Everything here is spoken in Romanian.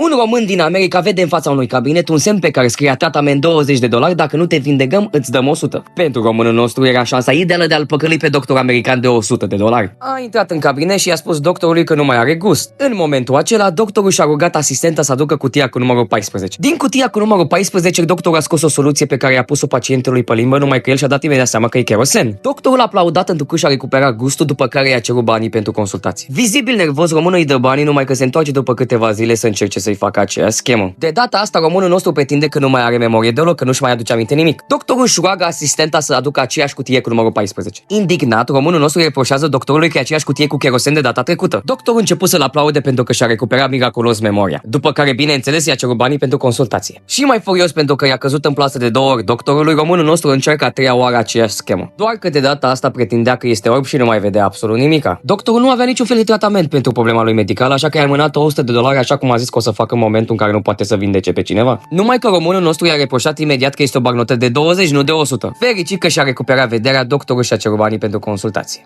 Un român din America vede în fața unui cabinet un semn pe care scria tratament $20, dacă nu te vindecăm, îți dăm 100. Pentru românul nostru era șansa ideală de a-l păcăli pe doctor american de $100. A intrat în cabinet și i-a spus doctorului că nu mai are gust. În momentul acela, doctorul și-a rugat asistenta să aducă cutia cu numărul 14. Din cutia cu numărul 14, doctorul a scos o soluție pe care i-a pus-o pacientului pe limbă, numai că el și-a dat imediat seama că e kerosen. Doctorul a aplaudat întrucât și-a recuperat gustul, după care i-a cerut banii pentru consultație. Vizibil nervos, românul îi dă banii, numai că se întoarce după câteva zile să încerce să-i facă aceeași schemă. De data asta, românul nostru pretinde că nu mai are memorie deloc, că nu-și mai aduce aminte nimic. Doctorul își roagă asistenta să aducă aceeași cutie cu numărul 14. Indignat, românul nostru reproșează doctorului că e aceeași cutie cu kerosen de data trecută. Doctorul început să-l aplaude pentru că și-a recuperat miraculos memoria. După care, bineînțeles, i-a cerut banii pentru consultație. Și mai furios pentru că i-a căzut în plasă de 2 ori doctorului, românul nostru încearcă a 3-a oară aceeași schemă. Doar că de data asta pretindea că este orb și nu mai vedea absolut nimica. Doctorul nu avea niciun fel de tratament pentru problema lui medicală, așa că i-a mânat $100, așa cum a zis că o să facă în momentul în care nu poate să vindece pe cineva. Numai că românul nostru i-a reproșat imediat că este o bagnotă de 20, nu de 100. Fericit că și-a recuperat vederea, doctorul și-a cerut banii pentru consultație.